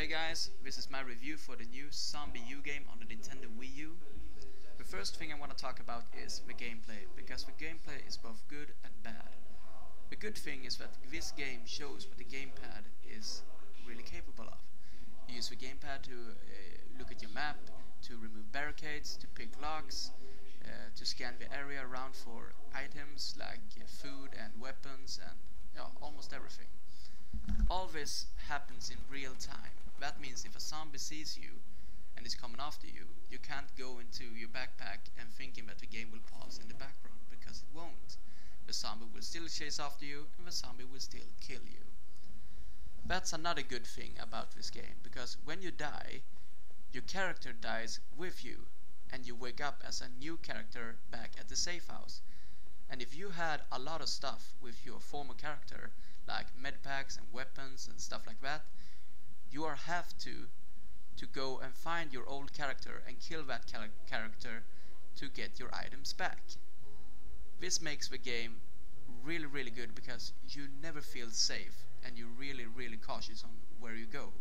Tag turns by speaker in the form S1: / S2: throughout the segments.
S1: Hey guys, this is my review for the new ZombiU game on the Nintendo Wii U. The first thing I want to talk about is the gameplay, because the gameplay is both good and bad. The good thing is that this game shows what the gamepad is really capable of. You use the gamepad to look at your map, to remove barricades, to pick locks, to scan the area around for items like food and weapons and almost everything. All this happens in real time. That means if a zombie sees you and is coming after you, you can't go into your backpack and thinking that the game will pause in the background, because it won't. The zombie will still chase after you and the zombie will still kill you. That's another good thing about this game, because when you die, your character dies with you and you wake up as a new character back at the safe house. And if you had a lot of stuff with your former character, like medpacks and weapons and stuff like that, you have to go and find your old character and kill that character to get your items back. This makes the game really good, because you never feel safe and you're really cautious on where you go.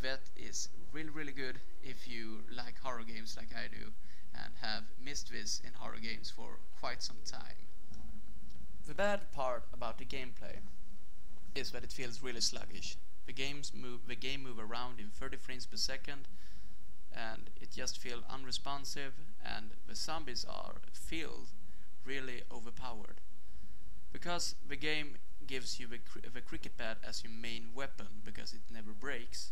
S1: That is really good if you like horror games like I do and have missed this in horror games for quite some time. The bad part about the gameplay is that it feels really sluggish. The game move around in 30 frames per second, and it just feels unresponsive, and the zombies feel really overpowered. Because the game gives you the cricket bat as your main weapon, because it never breaks,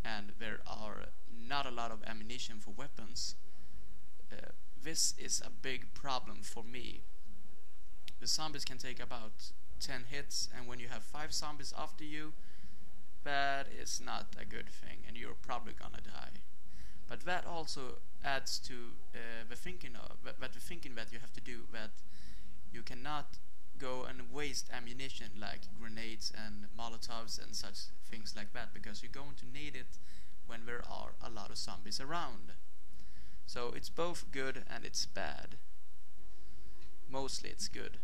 S1: and there are not a lot of ammunition for weapons, this is a big problem for me. The zombies can take about 10 hits, and when you have 5 zombies after you, that is not a good thing, and you're probably gonna die. But that also adds to the thinking that you have to do, that you cannot go and waste ammunition like grenades and molotovs and such things like that, because you're going to need it when there are a lot of zombies around. So it's both good and it's bad. Mostly it's good.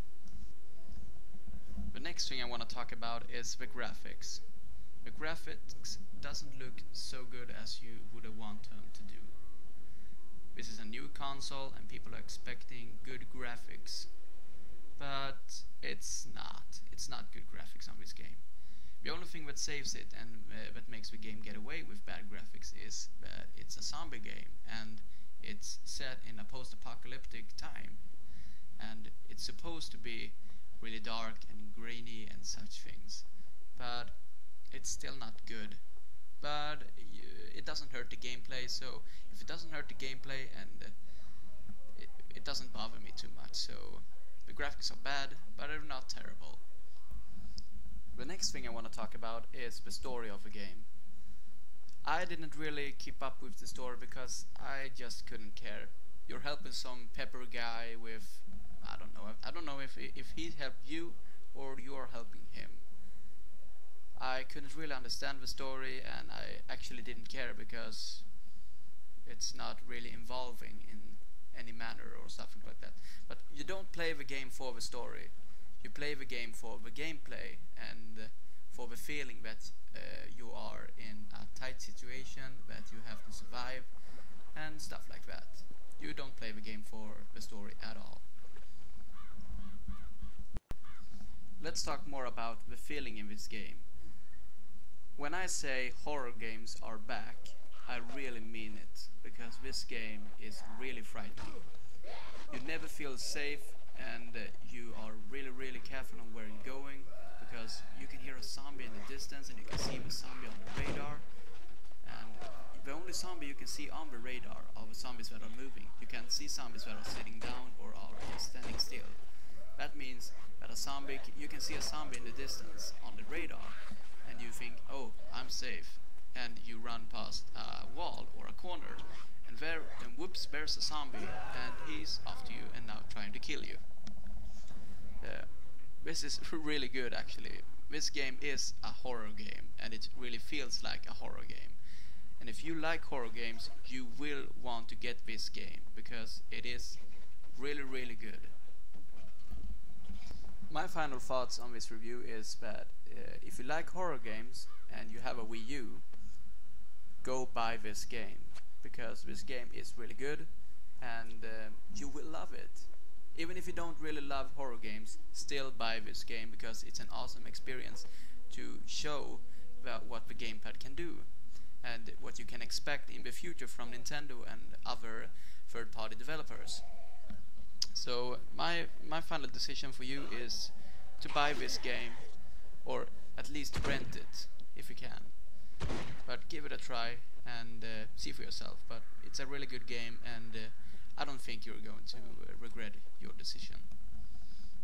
S1: The next thing I want to talk about is the graphics. The graphics doesn't look so good as you would want them to do. This is a new console and people are expecting good graphics, but it's not. It's not good graphics on this game. The only thing that saves it and that makes the game get away with bad graphics is that it's a zombie game and it's set in a post-apocalyptic time, and it's supposed to be really dark and grainy and such things, but it's still not good. But it doesn't hurt the gameplay, so if it doesn't hurt the gameplay, and it doesn't bother me too much. So the graphics are bad, but they're not terrible. The next thing I want to talk about is the story of the game. I didn't really keep up with the story because I just couldn't care. You're helping some pepper guy with, I don't know if he helped you or you are helping him. I couldn't really understand the story, and I actually didn't care because it's not really involving in any manner or something like that. But you don't play the game for the story. You play the game for the gameplay and for the feeling that you are in a tight situation, that you have to survive and stuff like that. You don't play the game for the story at all. Let's talk more about the feeling in this game. When I say horror games are back, I really mean it, because this game is really frightening. You never feel safe, and you are really careful on where you're going, because you can hear a zombie in the distance and you can see the zombie on the radar, and the only zombie you can see on the radar are the zombies that are moving. You can't see zombies that are sitting down or are just standing still. That means that you can see a zombie in the distance on the radar, and you think, oh, I'm safe, and you run past a wall or a corner, and whoops, there's a zombie, and he's after you and now trying to kill you. This is really good, actually. This game is a horror game, and it really feels like a horror game. And if you like horror games, you will want to get this game, because it is really good. My final thoughts on this review is that if you like horror games and you have a Wii U, go buy this game, because this game is really good, and you will love it. Even if you don't really love horror games, still buy this game, because it's an awesome experience to show what the gamepad can do and what you can expect in the future from Nintendo and other third-party developers. So my final decision for you is to buy this game, or at least rent it if you can. But give it a try and see for yourself. But it's a really good game, and I don't think you're going to regret your decision.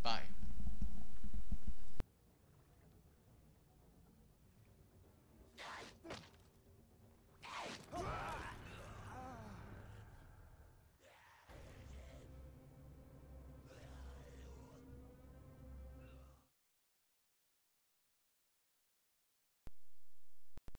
S1: Bye.